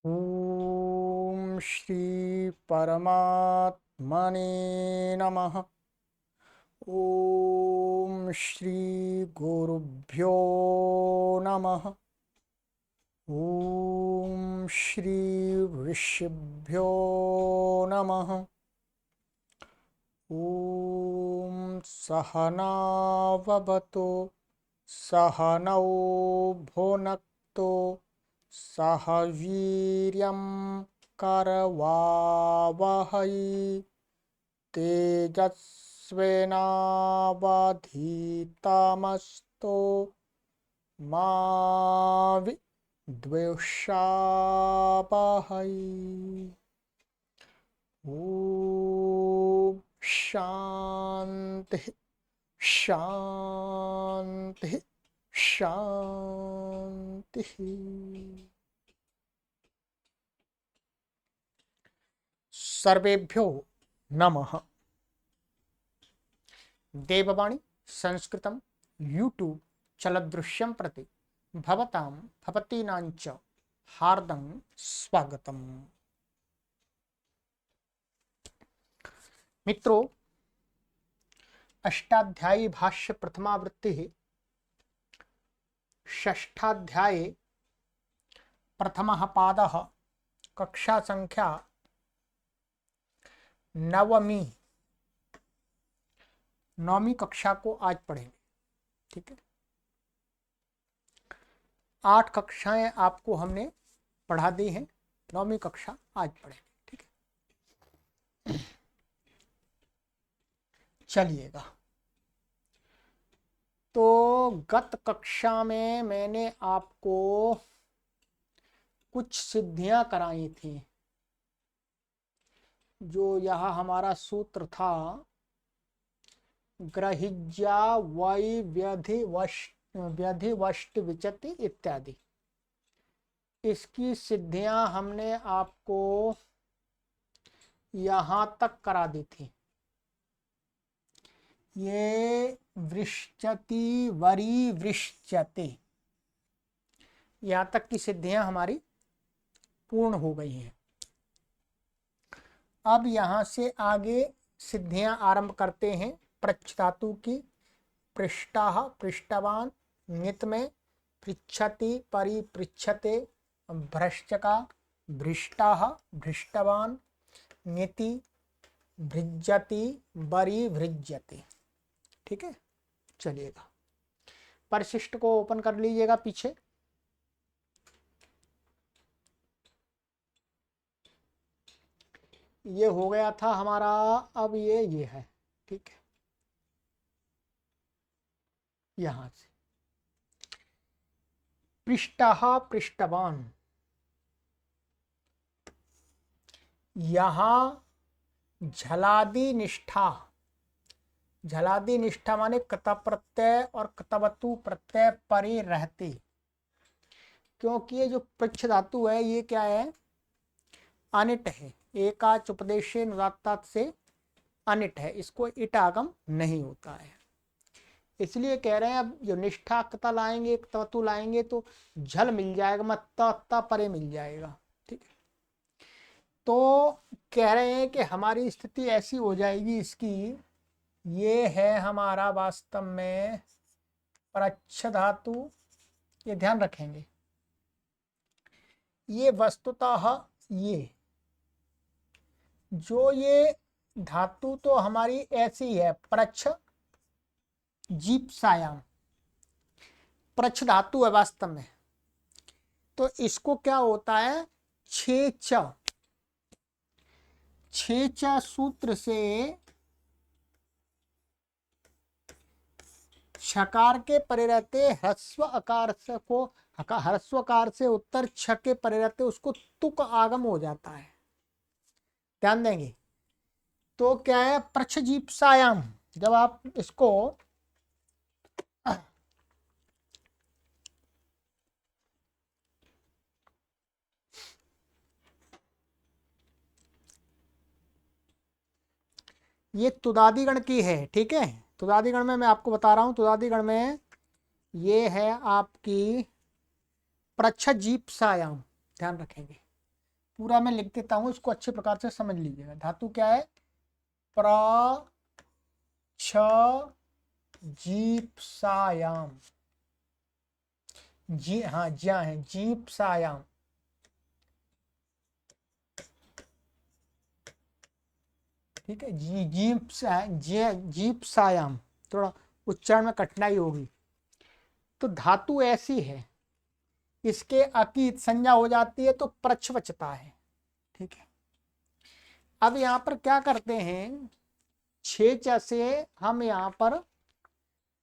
ओम श्री परमात्मने नमः। ओम श्री गुरुभ्यो नमः। ओम श्री ऋषिभ्यो नमः। ओम सहनाववतु सहनौ भुनक्तु सह वीर्यं करवावहै तेजस्विनावधीतमस्तु मा विद्विषावहै। ॐ शांति शांति शांति। सर्वेभ्यो नमः। देववाणी संस्कृतं यूट्यूब चलदृश्यं प्रति भवतां भवतीनांच हार्दं स्वागतम्। मित्रों, अष्टाध्यायी भाष्य प्रथमावृत्ति षष्ठाध्याये प्रथमः पादः कक्षा संख्या नवमी कक्षा को आज पढ़ेंगे। ठीक है, 8 कक्षाएं आपको हमने पढ़ा दी हैं, 9वीं कक्षा आज पढ़ेंगे। ठीक है, चलिएगा। तो गत कक्षा में मैंने आपको कुछ सिद्धियां कराई थी। जो यह हमारा सूत्र था, ग्रहिज्या वै व्यधिवष्ट विचति इत्यादि, इसकी सिद्धियां हमने आपको यहां तक करा दी थी। ये वृश्चति वरी वृश्चते, यहां तक की सिद्धियां हमारी पूर्ण हो गई हैं। अब यहां से आगे सिद्धियां आरंभ करते हैं। पृच्छ धातु की पृष्टाः पृष्टवान, नित में पृच्छति परिपृच्छते, भ्रश्चका भृष्टाः भृष्टवान, नीति भृज्यति बरी भृज्यति। ठीक है, चलिएगा। परिशिष्ट को ओपन कर लीजिएगा पीछे। ये हो गया था हमारा, अब ये है। ठीक है, यहां से पृष्टः पृष्टवान, यहां झलादि निष्ठा, झलादि निष्ठा माने कृत प्रत्यय और कृतवतु प्रत्यय परे रहते। क्योंकि ये जो पृच्छ धातु है ये क्या है, अनिट है। एकाच उपदेशे नुदात्तात से अनिट है, इसको इट आगम नहीं होता है। इसलिए कह रहे हैं अब जो निष्ठा कृता लाएंगे कृतवतु लाएंगे तो झल मिल जाएगा, मत्ता परे मिल जाएगा। ठीक है, तो कह रहे हैं कि हमारी स्थिति ऐसी हो जाएगी इसकी, ये है हमारा वास्तव में परच्छ धातु। ये ध्यान रखेंगे, ये वस्तुतः ये धातु तो हमारी ऐसी है, प्रच्छ जीप्सायाम प्रच्छ धातु है वास्तव में। तो इसको क्या होता है, छेच सूत्र से छकार के परे रहते ह्रस्व आकार से को ह्रस्वकार से उत्तर छ के परे रहते उसको तुक आगम हो जाता है। ध्यान देंगे। तो क्या है, प्रच्छजीप्सायाम, जब आप इसको ये तुदादिगण की है। ठीक है, तुदादिगण में मैं आपको बता रहा हूं, तुदादिगण में ये है आपकी प्रच्छजीप्सायाम। ध्यान रखेंगे, पूरा मैं लिख देता हूं, इसको अच्छे प्रकार से समझ लीजिएगा। धातु क्या है? प्र छ जीप्सायाम, जी हाँ ज्या है, जीप्सायाम। ठीक है, जीप्सायाम, थोड़ा उच्चारण में कठिनाई होगी। तो धातु ऐसी है, इसके अकी संज्ञा हो जाती है तो प्रच्छ बचता है। ठीक है, अब यहाँ पर क्या करते हैं, छेच से हम यहाँ पर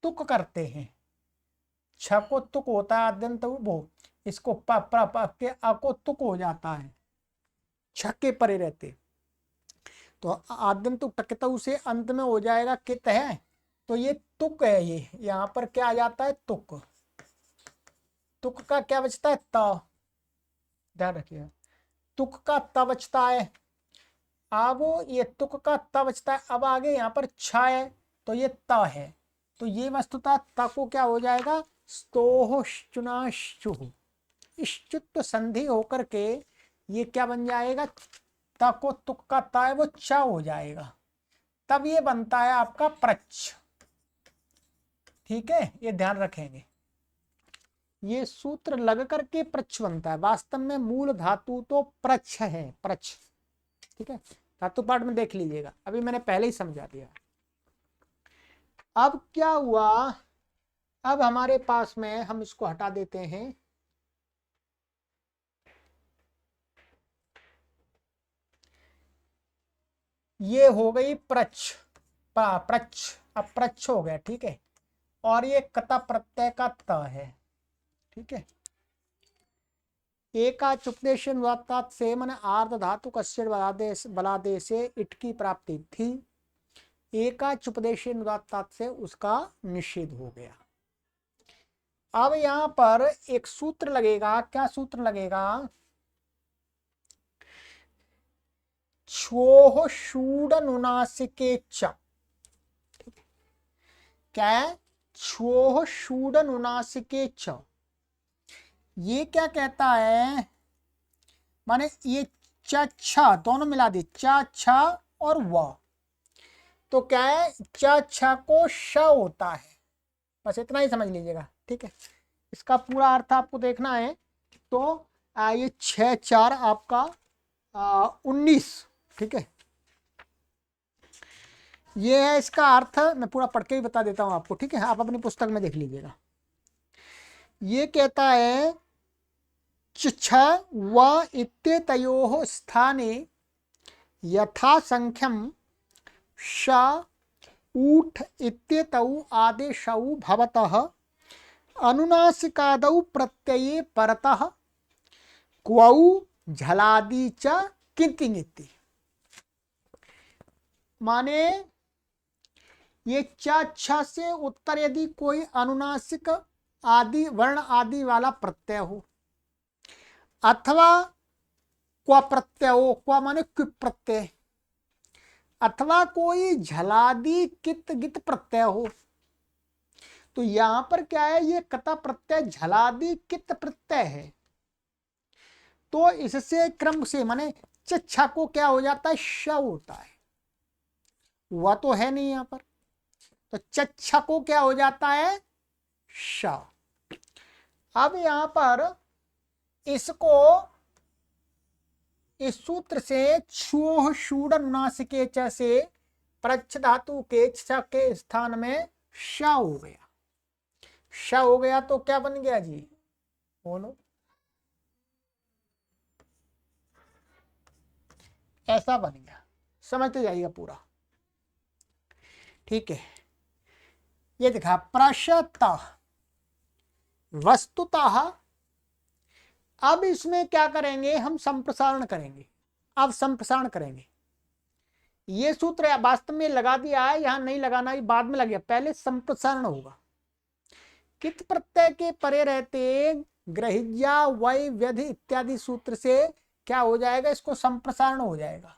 तुक करते हैं। छ को तुक होता है आद्यंत वो, इसको प प्र प के अ को तुक हो जाता है, छ के परे रहते। तो आद्यंत टकतऊ से अंत में हो जाएगा कित है, तो ये तुक है। ये यहाँ पर क्या आ जाता है? तुक। तुक का क्या बचता है? त। ध्यान रखिएगा, तुक का त बचता है। अब ये तुक का त बचता है, अब आगे यहाँ पर छ है तो ये त है। तो ये वस्तुतः त को क्या हो जाएगा? स्तोह चुनाशुः, इश्चुत्व संधि होकर के ये क्या बन जाएगा? त को तुक का त है वो च हो जाएगा, तब ये बनता है आपका प्रच्छ। ठीक है, ये ध्यान रखेंगे। ये सूत्र लग करके प्रच्छ बनता है, वास्तव में मूल धातु तो प्रच्छ है, प्रच्छ। ठीक है, धातु पाठ में देख लीजिएगा, अभी मैंने पहले ही समझा दिया। अब क्या हुआ, अब हमारे पास में, हम इसको हटा देते हैं। ये हो गई प्रच्छ, प्रच्छ, अब प्रच्छ हो गया। ठीक है, और ये कता प्रत्यय का त है। ठीक है, एका चुपदेश से मन आर्ध धातु कस्य बलादेश से इट की प्राप्ति थी। एका चुपदेश से उसका निषेध हो गया। अब यहां पर एक सूत्र लगेगा। क्या सूत्र लगेगा? छोह शूडनुनासिके च। क्या है? छोह शूडनुनासिके च। ये क्या कहता है? माने ये च छ दोनों मिला दे, च छ और व, तो क्या है? च छ को श होता है। बस इतना ही समझ लीजिएगा। ठीक है, इसका पूरा अर्थ आपको देखना है तो ये 6 4 आपका 19। ठीक है, ये है इसका अर्थ। मैं पूरा पढ़ के ही बता देता हूं आपको। ठीक है, आप अपनी पुस्तक में देख लीजिएगा। ये कहता है छ व इत्येतयोः स्थाने यथा संख्यम श ऊठ इत्येतौ आदेशौ भवतः अनुनासिकादौ प्रत्यये परतः क्वौ झलादि च किंकिंगिति। माने ये च छ से उत्तर यदि कोई अनुनासिक आदि वर्ण आदि वाला प्रत्यय हो, अथवा क्व प्रत्यय हो, क्व माने क्व प्रत्यय, अथवा कोई झलादि कित गित प्रत्यय हो, तो यहां पर क्या है? ये कता प्रत्यय झलादि कित प्रत्यय है। तो इससे क्रम से माने छ को क्या हो जाता है? श होता है। वह तो है नहीं यहां पर, तो छ को क्या हो जाता है? श। अब यहां पर इसको इस सूत्र से छोह शूडनुनासिके च से प्रच्छ धातु के छ के स्थान में श हो गया। श हो गया तो क्या बन गया जी? बोलो, ऐसा बन गया। समझते जाइएगा पूरा। ठीक है, ये दिखा प्रशतः वस्तुतः। अब इसमें क्या करेंगे? हम संप्रसारण करेंगे। अब संप्रसारण करेंगे। ये सूत्र वास्तव में लगा दिया है, यहां नहीं लगाना, ये बाद में लग गया, पहले संप्रसारण होगा। कित प्रत्यय के परे रहते ग्रहिज्या वै व्यधि इत्यादि सूत्र से क्या हो जाएगा? इसको संप्रसारण हो जाएगा।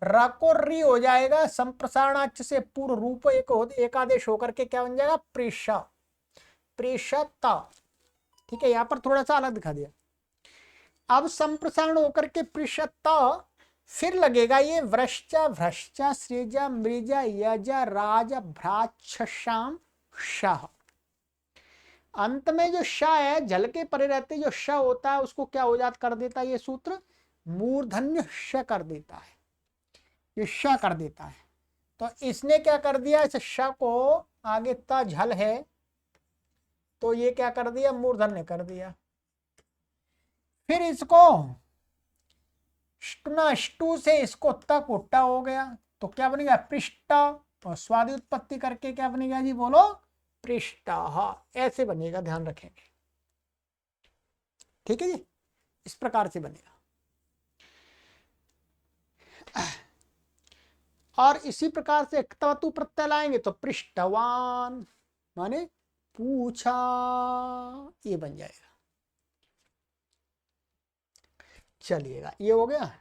र को री हो जाएगा, संप्रसारणाच से पूर्व रूप एक आदेश होकर के क्या बन जाएगा? प्रेषा, प्रेषता। ठीक है, यहां पर थोड़ा सा अलग दिखा दिया। अब संप्रसारण होकर के पृषत, फिर लगेगा ये वृश्च भ्रश्च सृज मृज यज राज भ्राक्षाम शाह। अंत में जो श है, जल के परे रहते जो श होता है उसको क्या हो जाता कर देता है ये सूत्र, मूर्धन्य श कर देता है, ये श कर देता है। तो इसने क्या कर दिया, इस श को आगे ता झल है तो ये क्या कर दिया, मूर्धन्य कर दिया। फिर इसको ष्टू से इसको तक उट्टा हो गया तो क्या बनेगा, पृष्ठ, और स्वादि उत्पत्ति करके क्या बनेगा जी, बोलो, पृष्ठ। ऐसे बनेगा, ध्यान रखेंगे, ठीक है जी, इस प्रकार से बनेगा। और इसी प्रकार से तवतु प्रत्यय लाएंगे तो पृष्ठवान माने पूछा, ये बन जाएगा। चलिएगा, ये हो गया।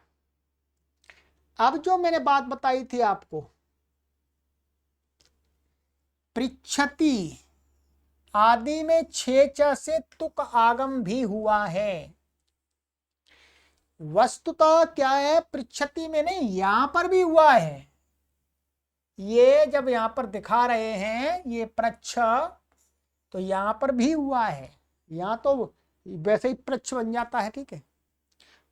अब जो मैंने बात बताई थी आपको, पृच्छति आदि में छेच से तुक आगम भी हुआ है। वस्तुतः क्या है, पृच्छति में नहीं, यहां पर भी हुआ है। ये जब यहां पर दिखा रहे हैं ये प्रच्छ, तो यहां पर भी हुआ है। यहां तो वैसे ही प्रच्छ बन जाता है, ठीक है।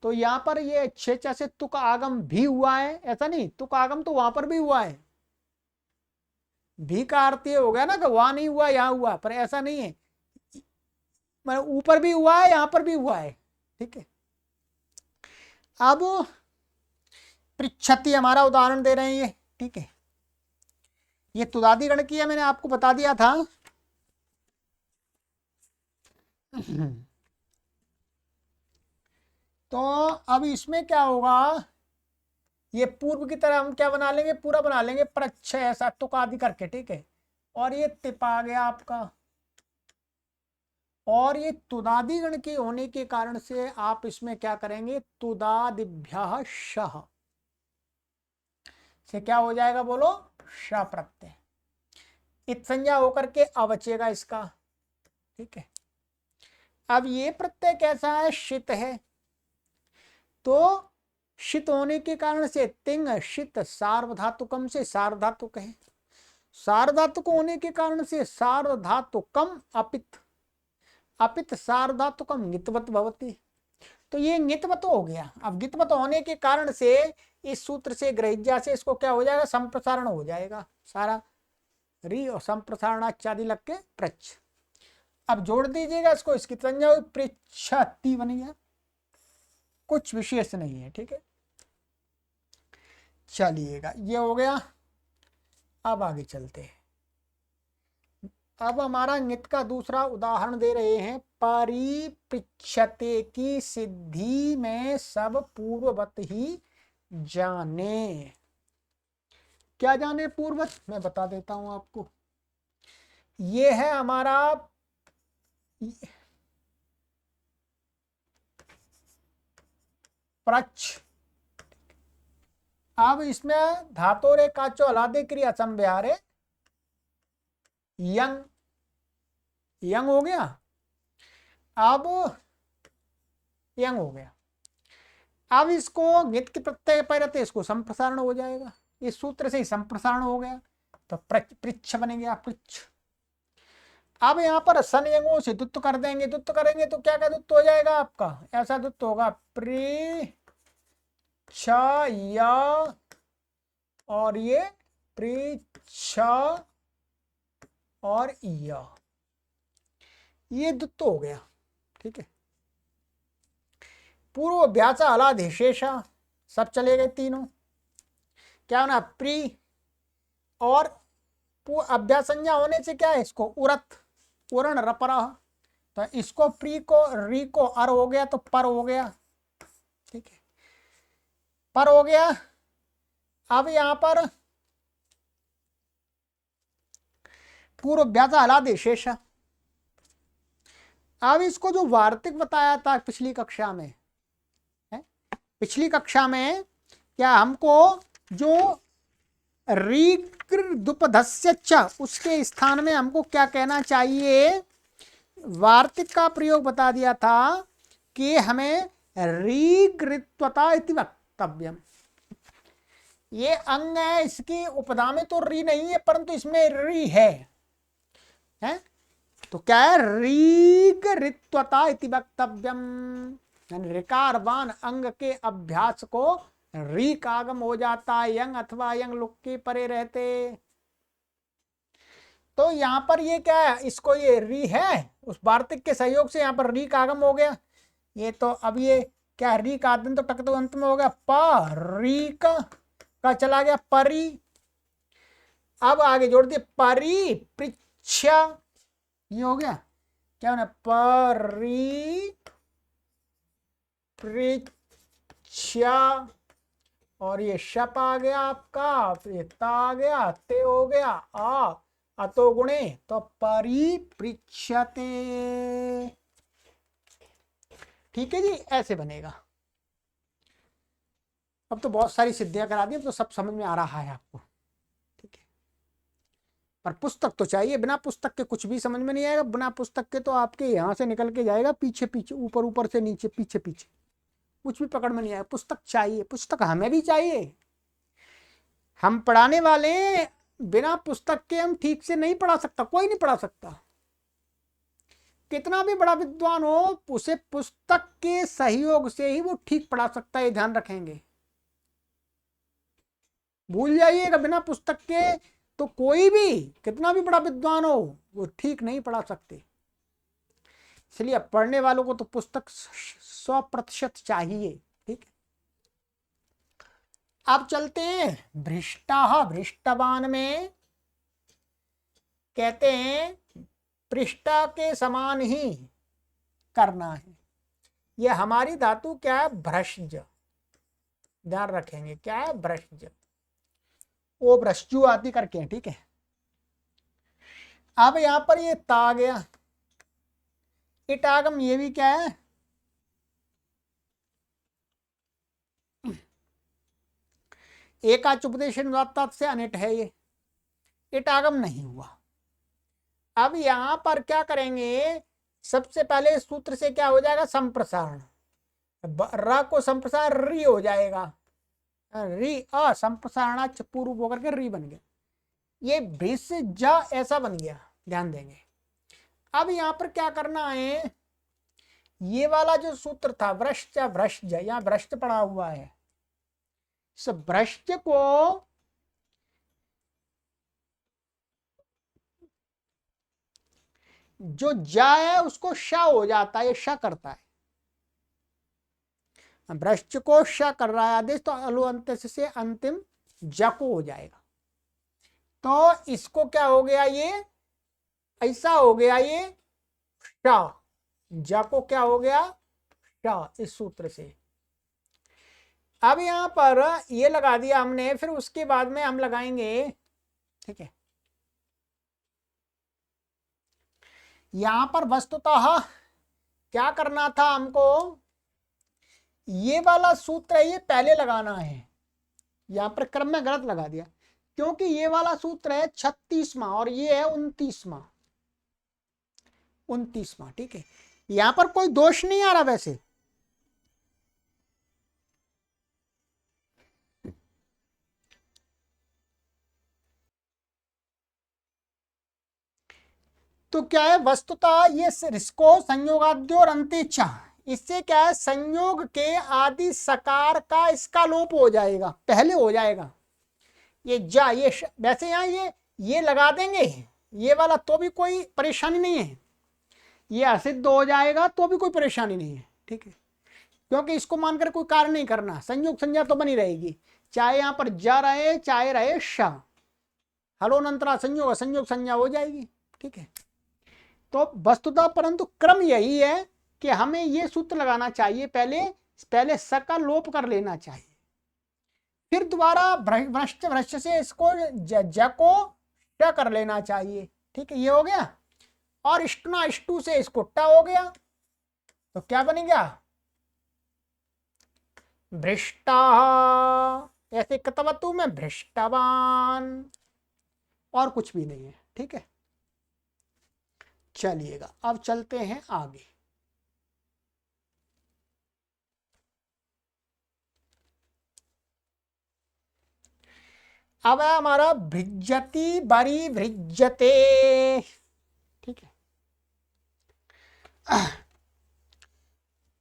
तो यहां पर ये छेच से तुक आगम भी हुआ है, ऐसा नहीं, तुक आगम तो वहां पर भी हुआ है। भी का अर्थ ये हो गया ना कि वहां नहीं हुआ यहां हुआ, पर ऐसा नहीं है, मतलब ऊपर भी हुआ है यहां पर भी हुआ है, ठीक है। अब पृच्छति हमारा उदाहरण दे रहे हैं ये, ठीक है। ये तुदादि गण की है, मैंने आपको बता दिया था। तो अब इसमें क्या होगा, ये पूर्व की तरह हम क्या बना लेंगे, पूरा बना लेंगे प्रच्छ ऐसा तुक आदि करके, ठीक है। और ये तिप आ गया आपका, और ये तुदादि गण के होने के कारण से आप इसमें क्या करेंगे, तुदादिभ्यः शः से क्या हो जाएगा, बोलो, श प्रत्यय। इत संज्ञा होकर के अवचेगा इसका, ठीक है। अब ये प्रत्यय कैसा है, शित है, तो शित होने के कारण से तिंग शित सार्वधातुकम से सार्वधातुक है। सार्वधातुक होने के कारण से सार्वधातुकम अपित, अपित सार्वधातुकम ङितवत भवति। तो ये ङितवत हो गया। अब ङितवत होने के कारण से इस सूत्र से ग्रहिज्या से इसको क्या हो जाएगा, संप्रसारण हो जाएगा सारा, री और संप्रसारण आदि लग के प्रच्छ। अब जोड़ दीजिएगा इसको, इसकी संज्ञा पृच्छति बन गया, कुछ विशेष नहीं है, ठीक है। चलिएगा, ये हो गया। अब आगे चलते हैं। अब हमारा नित का दूसरा उदाहरण दे रहे हैं, परिपृच्छते की सिद्धि में सब पूर्ववत ही जाने। क्या जाने पूर्ववत, मैं बता देता हूं आपको। ये है हमारा प्रच्छ। अब इसमें धातोरे काचो हलादे क्रिया संव्यारे यंग, यंग हो गया। अब यंग हो गया। अब इसको ङित के प्रत्यय पर रहते इसको संप्रसारण हो जाएगा, इस सूत्र से ही संप्रसारण हो गया, तो पृच्छ बनेंगे आप, पृच्छ। अब यहाँ पर संयंगों से दुत्व कर देंगे, दुत्व करेंगे तो क्या क्या दुत्व हो जाएगा आपका, ऐसा दुत्व होगा, प्री छ या, और ये पृच्छ और या, ये दुत्व हो गया, ठीक है। पूर्व अभ्यास हलादेशेषा सब चले गए तीनों। क्या होना, प्री और अभ्यास संज्ञा होने से क्या है, इसको उरत, उरण रपरा, तो इसको प्री को री को अर हो गया तो पर हो गया, ठीक है, पर हो गया। अब यहां पर पूर्व अभ्यास हलादेशेष। अब इसको जो वार्तिक बताया था पिछली कक्षा में, पिछली कक्षा में क्या हमको जो ऋग्दुपधस्य च उसके स्थान में हमको क्या कहना चाहिए, वार्तिक का प्रयोग बता दिया था कि हमें रीकृत्वता इति वक्तव्यम। ये अंग है, इसकी उपधा में तो री नहीं है परंतु इसमें री है, तो क्या है, रीकृत्वता इति वक्तव्यम, यानी ऋकारवान अंग के अभ्यास को री का आगम हो जाता है यंग अथवा यंग लुक के परे रहते। तो यहाँ पर ये क्या है, इसको ये री है, उस वार्तिक के सहयोग से यहाँ पर री का आगम हो गया। ये तो अब ये क्या, री का आदम तो टक तो अंत में हो गया, प री का चला गया परी। अब आगे जोड़ दिए परी पृच्छा, ये हो गया क्या होना, परी पृच्छा, और ये शप आ गया आपका, फिर ये ता आ गया, ते हो गया, आ अतो गुणे, तो परिपृच्छते। ठीक है जी, ऐसे बनेगा। अब तो बहुत सारी सिद्धियां करा दी, अब तो सब समझ में आ रहा है आपको, ठीक है। पर पुस्तक तो चाहिए, बिना पुस्तक के कुछ भी समझ में नहीं आएगा। बिना पुस्तक के तो आपके यहाँ से निकल के जाएगा पीछे पीछे, ऊपर ऊपर से नीचे, पीछे पीछे, कुछ भी पकड़ में नहीं आएगा। पुस्तक चाहिए, पुस्तक हमें भी चाहिए। हम पढ़ाने वाले, बिना पुस्तक के हम ठीक से नहीं पढ़ा सकता, कोई नहीं पढ़ा सकता। कितना भी बड़ा विद्वान हो, उसे पुस्तक के सहयोग से ही वो ठीक पढ़ा सकता है, ध्यान रखेंगे। भूल जाइएगा, बिना पुस्तक के तो कोई भी कितना भी बड़ा विद्वान हो वो ठीक नहीं पढ़ा सकते। इसलिए पढ़ने वालों को तो पुस्तक 100% चाहिए, ठीक है। अब चलते हैं भ्रष्टा भ्रष्टवान में। कहते हैं पृष्ठा के समान ही करना है। ये हमारी धातु क्या है, भ्रष्ज, ध्यान रखेंगे क्या है, भ्रष्ज, वो भ्रष्टु आदि करके हैं, ठीक है। अब यहां पर ये ता आ गया, इटागम, ये भी क्या है, एकाचुपदेश से अनिट है, ये इटागम नहीं हुआ। अब यहां पर क्या करेंगे, सबसे पहले सूत्र से क्या हो जाएगा, संप्रसारण, र को संप्रसारण री हो जाएगा, री अ संप्रसारणाच पूर्व होकर के री बन गया। ये भ्रिस ज ऐसा बन गया, ध्यान देंगे। अब यहां पर क्या करना है, ये वाला जो सूत्र था भ्रष्ट भ्रष्ट, यहां भ्रष्ट पड़ा हुआ है, इस भ्रष्ट को जो जा है उसको श हो जाता है, ये श करता है, भ्रष्ट को श कर रहा है आदेश, तो अलु अंत से अंतिम ज को हो जाएगा। तो इसको क्या हो गया, ये ऐसा हो गया, ये श, ज को क्या हो गया, श, इस सूत्र से। अब यहां पर ये लगा दिया हमने, फिर उसके बाद में हम लगाएंगे, ठीक है। यहां पर वस्तुतः क्या करना था हमको, ये वाला सूत्र है ये पहले लगाना है, यहां पर क्रम में गलत लगा दिया, क्योंकि ये वाला सूत्र है 36वां और ये है 29वां, 29वां, ठीक है। यहां पर कोई दोष नहीं आ रहा वैसे, तो क्या है, वस्तुतः ये इसको संयोगाद्य और अंत्येच्छा, इससे क्या है, संयोग के आदि सकार का इसका लोप हो जाएगा, पहले हो जाएगा। ये जा, ये वैसे यहाँ ये लगा देंगे ये वाला तो भी कोई परेशानी नहीं है, ये असिद्ध हो जाएगा तो भी कोई परेशानी नहीं है, ठीक है। क्योंकि इसको मानकर कोई कार्य नहीं करना, संयोग संज्ञा तो बनी रहेगी, चाहे यहां पर जा रहे चाहे रहे श, हलोनंतरा संयोग संयोग संज्ञा हो जाएगी, ठीक है। तो वस्तुतः परंतु क्रम यही है कि हमें ये सूत्र लगाना चाहिए, पहले स का लोप कर लेना चाहिए, फिर दोबारा भ्रष्ट भ्रष्ट से इसको ज को ट कर लेना चाहिए, ठीक है। ये हो गया, और इष्टना इष्टु से इसको ट हो गया, तो क्या बन गया, भ्रष्टा, ऐसे कतवतु में भ्रष्टवान, और कुछ भी नहीं है, ठीक है। चलिएगा अब चलते हैं आगे। अब है हमारा भृज्यति बरी भृज्यते, ठीक है।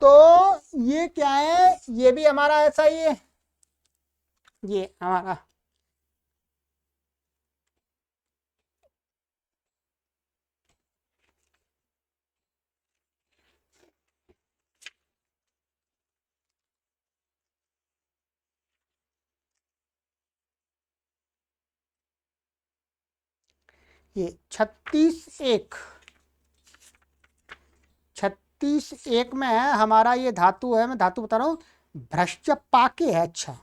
तो ये क्या है, ये भी हमारा ऐसा ही है, ये हमारा ये 36 एक में है हमारा, ये धातु है, मैं धातु बता रहा हूँ, भ्रश्च पाके है। अच्छा,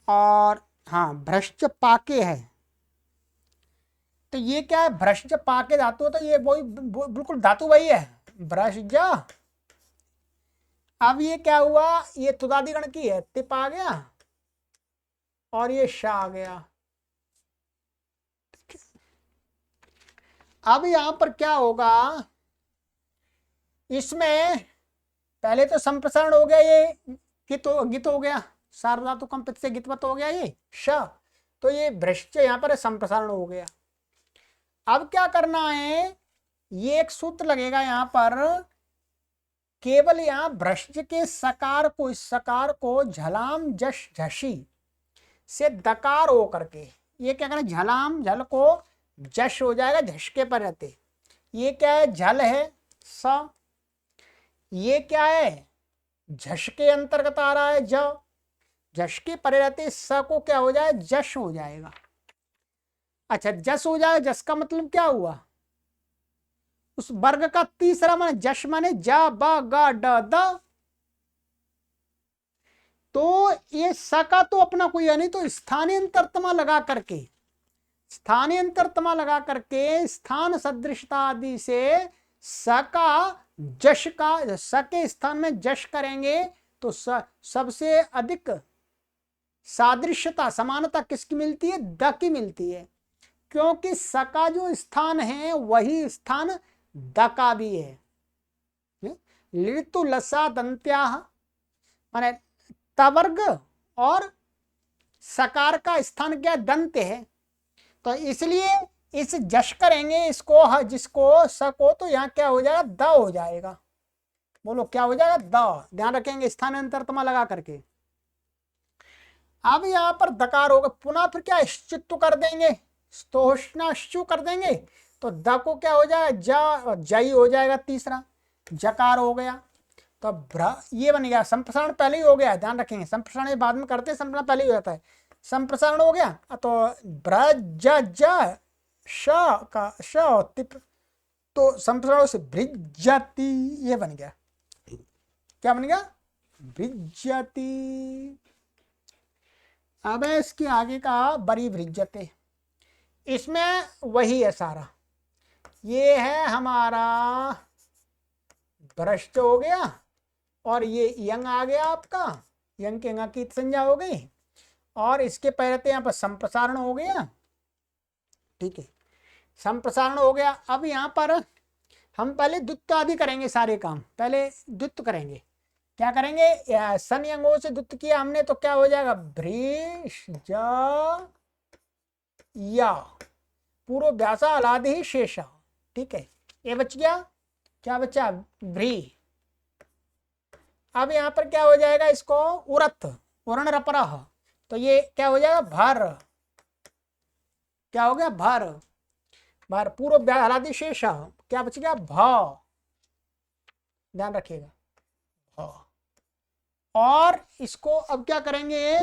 और हाँ भ्रश्च पाके है, तो ये क्या है, भ्रश्च पाके धातु है, तो ये वही बिल्कुल धातु वही है, भ्रश्च। अब ये क्या हुआ, ये तुदादिगण की है, तिप आ गया और ये श आ गया। अब यहां पर क्या होगा, इसमें पहले तो संप्रसारण हो गया, ये गित हो गया, सार्वधातु कंपित से गितवत हो गया ये श, तो ये भ्रश्च यहां पर संप्रसारण हो गया। अब क्या करना है, ये एक सूत्र लगेगा यहां पर, केवल यहां भ्रश्च के सकार को, इस सकार को झलाम जश झशी से दकार हो करके, ये क्या करना, झलाम झल को जश हो जाएगा, झशके पर रहते, ये क्या है, झल है स, ये क्या है, झश के अंतर्गत आ रहा है ज, झश के परे रहते स को क्या हो जाए, जश हो जाएगा। अच्छा, जस हो जाएगा, जस का मतलब क्या हुआ, उस वर्ग का तीसरा माने जश माने जा बा गा ड द, तो ये स का तो अपना कोई है नहीं, तो स्थानीय अंतरतमा लगा करके, स्थानीय अंतरतमा लगा करके स्थान सदृशता आदि से स का जश का, स के स्थान में जश करेंगे तो सबसे अधिक सादृश्यता समानता किसकी मिलती है, द की मिलती है, क्योंकि स का जो स्थान है वही स्थान द का भी है। लिटु लसा दंत्या माने तवर्ग और सकार का स्थान क्या, दंत है, तो इसलिए इस जश करेंगे इसको, जिसको स को, तो यहाँ क्या हो जाएगा, द हो जाएगा। बोलो क्या हो जाएगा, द, ध्यान रखेंगे स्थानांतरतमा लगा करके। अब यहाँ पर दकार होगा, पुनः फिर क्या श्चित्तु कर देंगे, स्तोष्णाश्चु कर देंगे, तो द को क्या हो जाएगा, जई हो जाएगा, तीसरा जकार हो गया। तो ये बन गया, संप्रसारण पहले ही हो गया, ध्यान रखेंगे, संप्रसारण बाद में करते हैं, संप्रसारण पहले ही हो जाता है, संप्रसारण हो गया, तो ब्रज ज श का श तिप, तो संप्रसारण से भृज्यति, ये बन गया, क्या बन गया, भृज्यति। अब है इसके आगे का बरी भृज्यते, इसमें वही है सारा, ये है हमारा भ्रष्ट हो गया, और ये यंग आ गया आपका, यंग के की संज्ञा हो गई, और इसके पहले यहाँ पर संप्रसारण हो गया, ठीक है, संप्रसारण हो गया। अब यहाँ पर हम पहले द्वित्व आदि करेंगे, सारे काम पहले द्वित्व करेंगे, क्या करेंगे, सन यंगों से द्वित्व किया हमने, तो क्या हो जाएगा, भ्रीश या पूर्व व्यासा अलादि ही शेषा, ठीक है, ये बच गया, क्या बचा, भ्री। अब यहाँ पर क्या हो जाएगा, इसको उरत उरण रपरह, तो ये क्या हो जाएगा, भर, क्या हो गया, भर, भर पूर्व हलादि शेष, क्या बच गया, भ, ध्यान रखिएगा, भ। और इसको अब क्या करेंगे,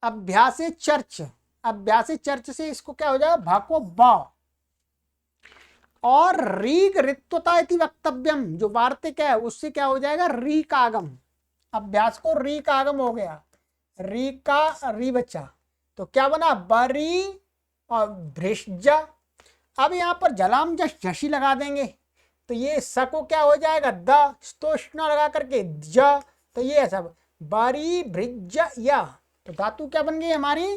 अभ्यास चर्च, अभ्यास चर्च से इसको क्या हो जाएगा, भा को ब, और रीग ऋत्वता इति वक्तव्यम, जो वार्तिक है उससे क्या हो जाएगा, री का आगम, अभ्यास को री का आगम हो गया, री का री बच्चा, तो क्या बना, बरी और भृष्जा। अब यहाँ पर जलाम जश झशी लगा देंगे, तो ये स को क्या हो जाएगा, द, स्तोष्णा लगा करके ज, तो ये है सब बरी भृज या, तो धातु क्या बन गई हमारी,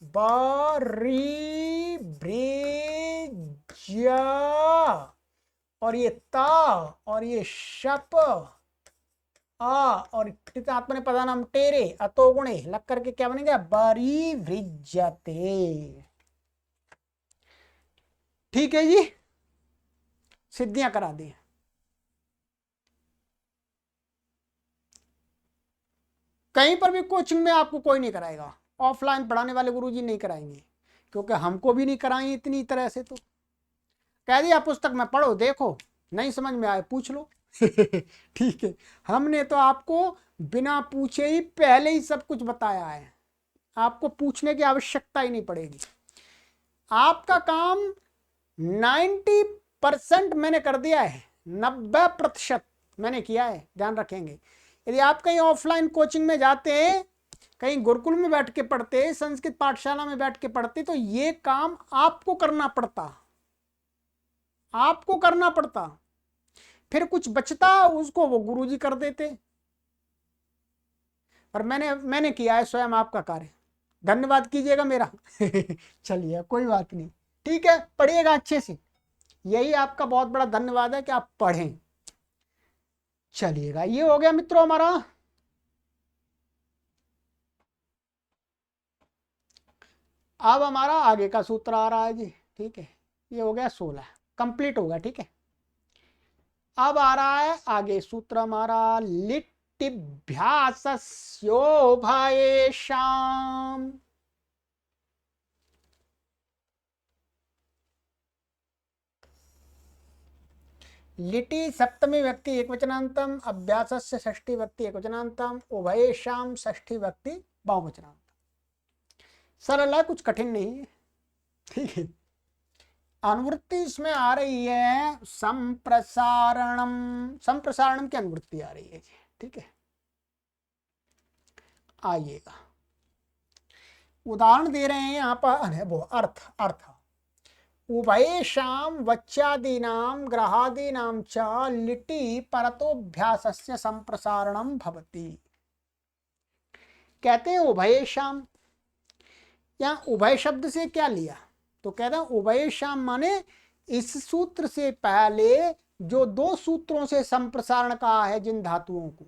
बरी भृज, और ये ता, और ये शप, और कृतात्मने पदानाम टेरे अतो गुणे लग करके क्या बनेगा, बरी वृज्यते। ठीक है जी, सिद्धियां करा दी। कहीं पर भी कोचिंग में आपको कोई नहीं कराएगा, ऑफलाइन पढ़ाने वाले गुरुजी नहीं कराएंगे, क्योंकि हमको भी नहीं कराई इतनी तरह से। तो कह दिया पुस्तक में पढ़ो, देखो नहीं समझ में आए पूछ लो। ठीक है, हमने तो आपको बिना पूछे ही पहले ही सब कुछ बताया है, आपको पूछने की आवश्यकता ही नहीं पड़ेगी। आपका काम 90% मैंने कर दिया है, 90% मैंने किया है, ध्यान रखेंगे। यदि आप कहीं ऑफलाइन कोचिंग में जाते हैं, कहीं गुरुकुल में बैठ के पढ़ते, संस्कृत पाठशाला में बैठ के पढ़ते, तो ये काम आपको करना पड़ता, आपको करना पड़ता। फिर कुछ बचता उसको वो गुरुजी कर देते, पर मैंने किया है स्वयं आपका कार्य। धन्यवाद कीजिएगा मेरा। चलिए कोई बात नहीं, ठीक है, पढ़िएगा अच्छे से, यही आपका बहुत बड़ा धन्यवाद है कि आप पढ़ें। चलिएगा, ये हो गया मित्रों हमारा। अब हमारा आगे का सूत्र आ रहा है जी, ठीक है, ये हो गया 16, कंप्लीट होगा। ठीक है, अब आ रहा है आगे सूत्र हमारा, लिट्टिभ्यासस्योभयेषाम्। लिटि सप्तमी व्यक्ति एकवचनान्तम, अभ्यासस्य षष्ठी व्यक्ति एकवचनान्तम, उभयेषां षष्ठी व्यक्ति बहुवचनान्तम। सरल है, कुछ कठिन नहीं है। ठीक है, अनुवृत्ति इसमें आ रही है संप्रसारणम, संप्रसारणम की अनुवृत्ति आ रही है जी। ठीक है, आइएगा, उदाहरण दे रहे हैं यहाँ पर, वो अर्थ अर्थ उभयेषां वच्यादीनां ग्रहादीनां च लिटि परतोभ्यासस्य संप्रसारणं भवति। कहते हैं उभयेषां, यहाँ उभय शब्द से क्या लिया, तो कहते हैं उभयेषां माने इस सूत्र से पहले जो दो सूत्रों से संप्रसारण कहा है जिन धातुओं को,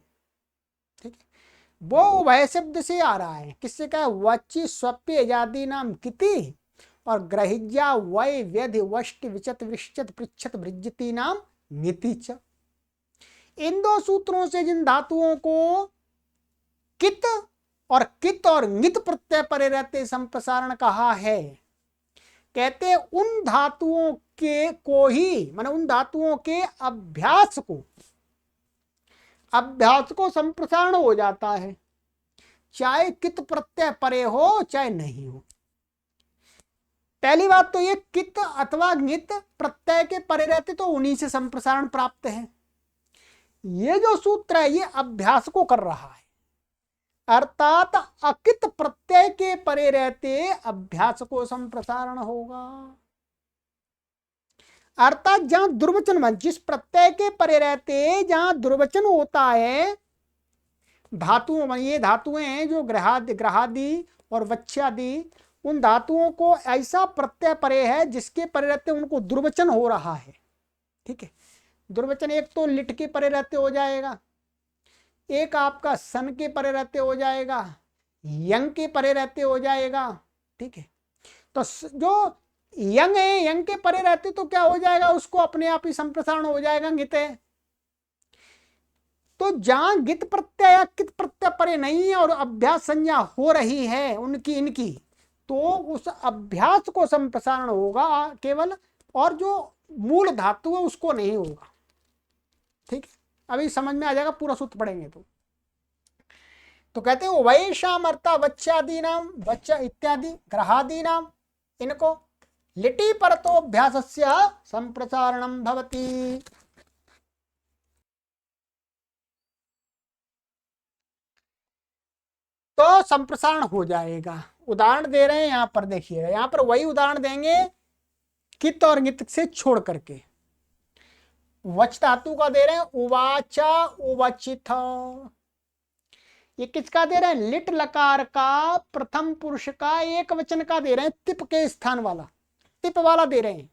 ठीक है, वो उभय शब्द से आ रहा है। किससे कहा, वच्ची स्वप्य आदि नाम किति और ग्रहिज्या वय व्यधि वष्ट विचत विश्चत पृच्छत वृज्यति नाम नीति च। इन दो सूत्रों से जिन धातुओं को कित और नित प्रत्यय परे रहते संप्रसारण कहा है, कहते उन धातुओं के को ही, माने उन धातुओं के अभ्यास को संप्रसारण हो जाता है, चाहे कित प्रत्यय परे हो चाहे नहीं हो। पहली बात तो ये कित अथवा नित प्रत्यय के परे रहते तो उन्हीं से संप्रसारण प्राप्त है। ये जो सूत्र है ये अभ्यास को कर रहा है, अर्थात अकित प्रत्यय के परे रहते अभ्यास को संप्रसारण होगा। अर्थात जहां दुर्वचन, जिस प्रत्यय के परे रहते जहां दुर्वचन होता है, धातुओं, ये धातुएं हैं जो ग्रहादि और वच्यादि, उन धातुओं को ऐसा प्रत्यय परे है जिसके परे रहते उनको दुर्वचन हो रहा है। ठीक है, दुर्वचन एक तो लिट के परे रहते हो जाएगा, एक आपका सन के परे रहते हो जाएगा, यंग के परे रहते हो जाएगा। ठीक है, तो जो यंग है, यंग के परे रहते तो क्या हो जाएगा, उसको अपने आप ही संप्रसारण हो जाएगा गित है। तो जहां गित प्रत्यय या कित प्रत्यय परे नहीं है और अभ्यास संज्ञा हो रही है उनकी इनकी, तो उस अभ्यास को संप्रसारण होगा केवल, और जो मूल धातु है उसको नहीं होगा। ठीक है, अभी समझ में आ जाएगा, पूरा सूत्र पढ़ेंगे तो कहते हैं उभयेषाम् अर्था वच्यादीनां, वच्च इत्यादि ग्रहादीनां, इनको लिटि परतोभ्यासस्य संप्रसारणं भवति। तो संप्रसारण हो जाएगा। उदाहरण दे रहे हैं यहां पर, देखिए यहां पर वही उदाहरण देंगे कित और नित से छोड़ करके। वच धातु का दे रहे हैं उवाचा उवचिथ, ये किसका दे रहे हैं, लिट लकार का प्रथम पुरुष का एक वचन का दे रहे हैं, तिप के स्थान वाला, तिप वाला दे रहे हैं।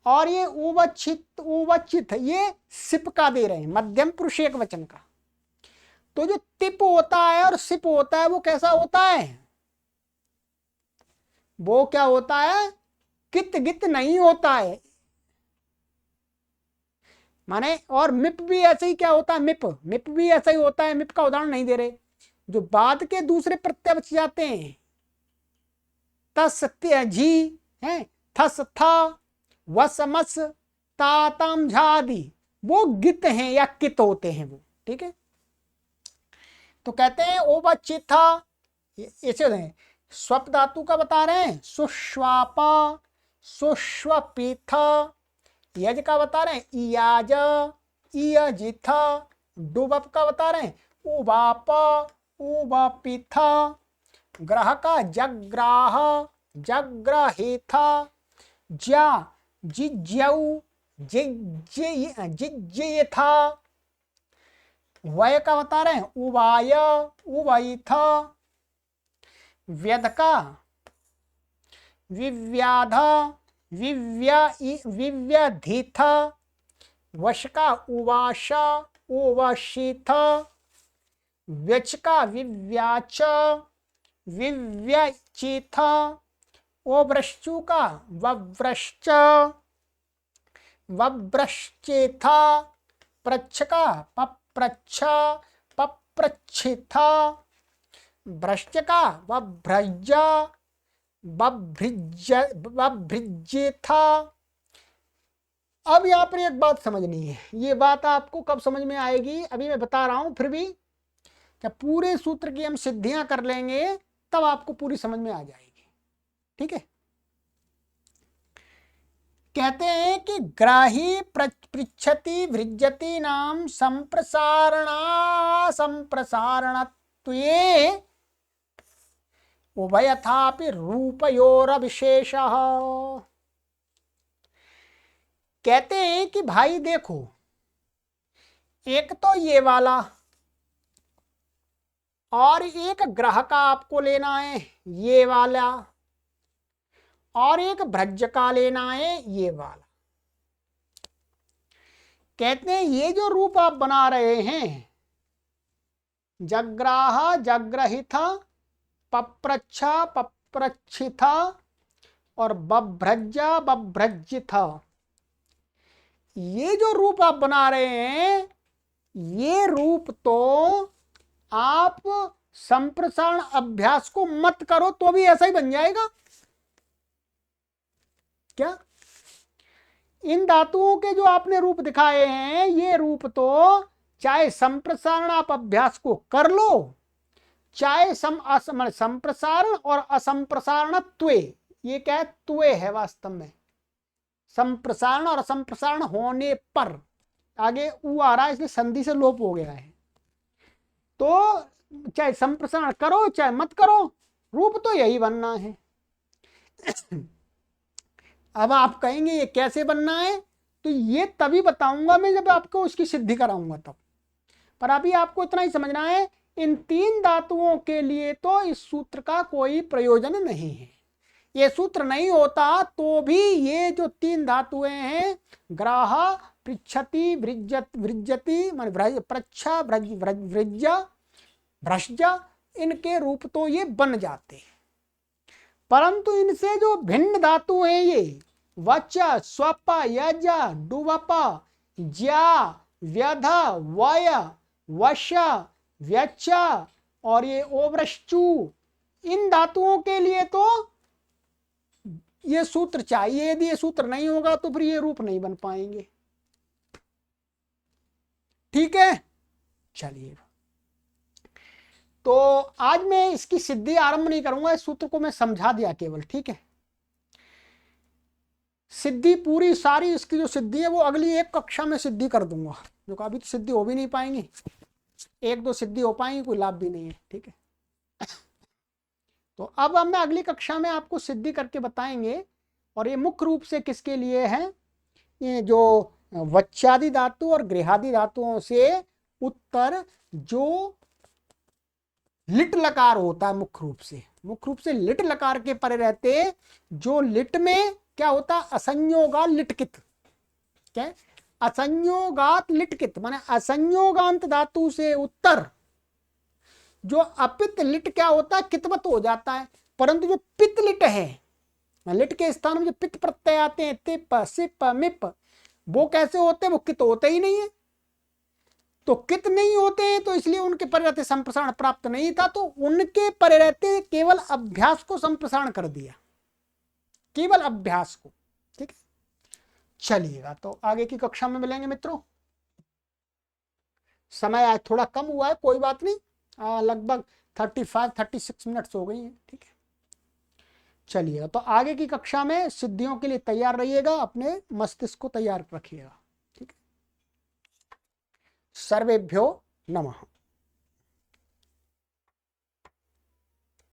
और ये उवचित ये सिप का दे रहे हैं, मध्यम पुरुष एक वचन का। तो जो तिप होता है और सिप होता है वो कैसा होता है, वो क्या होता है, कित गित नहीं होता है। माने और मिप भी ऐसे ही क्या होता है, मिप भी ऐसा ही होता है। मिप का उदाहरण नहीं दे रहे, जो बाद के दूसरे प्रत्यय बच जाते हैं, तस जी है, थस था, वसमस, तातम झादी, वो गित हैं या कित होते हैं वो। ठीक है, तो कहते हैं ओवचिथा, ऐसे स्वप धातु का बता रहे हैं, सुश्वापा, सुश्वपीथ। यज का बता रहे हैं इयाज, इयजिथ। डुबप का बता रहे हैं उबाप, उबापिथ। ग्रह का जग्राह, जग्रहिथ। ज्या जिज्यऊ, जिज्यथा। वय का बता रहे हैं उवाय, उवैथ। व्यध का विव्याध, विव्यधिथ। वश का उवाश, उवशिथ। व्यच का विव्याच, विव्यचिथ। ओब्रश्चु का वव्रश्च, वव्रश्चेथ। प्रच्छ का पप्रच्छ, पप्रच्छिथ। भ्रश्च का वभ्रज, बभ्रिजेथ। अब यहाँ पर एक बात समझनी है, ये बात आपको कब समझ में आएगी, अभी मैं बता रहा हूं, फिर भी जब पूरे सूत्र की हम सिद्धियां कर लेंगे तब आपको पूरी समझ में आ जाएगी। ठीक है, कहते हैं कि ग्राही पृच्छति वृज्यति नाम संप्रसारणत्वे उभयथापि रूपयोरविशेषः। कहते हैं कि भाई देखो, एक तो ये वाला और एक ग्रह का आपको लेना है ये वाला, और एक भ्रज का लेना है ये वाला। कहते हैं ये जो रूप आप बना रहे हैं, जग्राह, जग्रहिथ, पप्रच्छा, पप्रच्छिथ और बभ्रजा, बभ्रजिथ, ये जो रूप आप बना रहे हैं, ये रूप तो आप संप्रसारण अभ्यास को मत करो तो भी ऐसा ही बन जाएगा। क्या इन धातुओं के जो आपने रूप दिखाए हैं, ये रूप तो चाहे संप्रसारण आप अभ्यास को कर लो, चाहे संप्रसारण और असंप्रसारण त्वे, ये क्या है, त्वे है वास्तव में, संप्रसारण और असंप्रसारण होने पर, आगे उ आ रहा है इसलिए संधि से लोप हो गया है। तो चाहे संप्रसारण करो चाहे मत करो, रूप तो यही बनना है। अब आप कहेंगे ये कैसे बनना है, तो ये तभी बताऊंगा मैं जब आपको उसकी सिद्धि कराऊंगा तब। पर अभी आपको इतना ही समझना है, इन तीन धातुओं के लिए तो इस सूत्र का कोई प्रयोजन नहीं है। ये सूत्र नहीं होता तो भी ये जो तीन धातुएं हैं, ग्राह, पृच्छति, वृज्यति, प्रच्छा, वृज्य, भ्रष्ज, इनके रूप तो ये बन जाते हैं। परंतु इनसे जो भिन्न धातु हैं, ये वच, स्वप, यज, डुवप, ज्या, व्यध, वय, वश, व्यच और ये ओवृश्चु, इन धातुओं के लिए तो ये सूत्र चाहिए। यदि ये सूत्र नहीं होगा तो फिर ये रूप नहीं बन पाएंगे। ठीक है, चलिए, तो आज मैं इसकी सिद्धि आरंभ नहीं करूंगा, इस सूत्र को मैं समझा दिया केवल। ठीक है, सिद्धि पूरी सारी इसकी जो सिद्धि है वो अगली एक कक्षा में सिद्धि कर दूंगा, जो अभी तो सिद्धि हो भी नहीं पाएंगी, एक दो सिद्धि हो पाएंगी, कोई लाभ भी नहीं है। ठीक है, तो अब हम अगली कक्षा में आपको सिद्धि करके बताएंगे। और ये मुख्य रूप से किसके लिए है, ये जो वच्यादि धातु और गृहादि धातुओं से उत्तर जो लिट लकार होता है, मुख्य रूप से लिट लकार के परे रहते, जो लिट में क्या होता है? असंयोगात लिटकित। क्या है? असंयोगात लिटकित माने असंयोगांत धातु से उत्तर जो अपित लिट क्या होता है? कितवत हो जाता है। परंतु जो पित लिट है, लिट के स्थान में जो पित प्रत्यय आते हैं, तिप सिप मिप, वो कैसे होते हैं? वो कित होते ही नहीं है। तो कित नहीं होते हैं तो इसलिए उनके परिरहते संप्रसारण प्राप्त नहीं था, तो उनके परिरहते केवल अभ्यास को संप्रसारण कर दिया, केवल अभ्यास को। ठीक है, चलिएगा तो आगे की कक्षा में मिलेंगे मित्रों। समय आज थोड़ा कम हुआ है, कोई बात नहीं, लगभग 35-36 मिनट्स हो गई हैं। ठीक है, चलिए तो आगे की कक्षा में सिद्धियों के लिए तैयार रहिएगा, अपने मस्तिष्क को तैयार रखिएगा। ठीक है, सर्वेभ्यो नमः।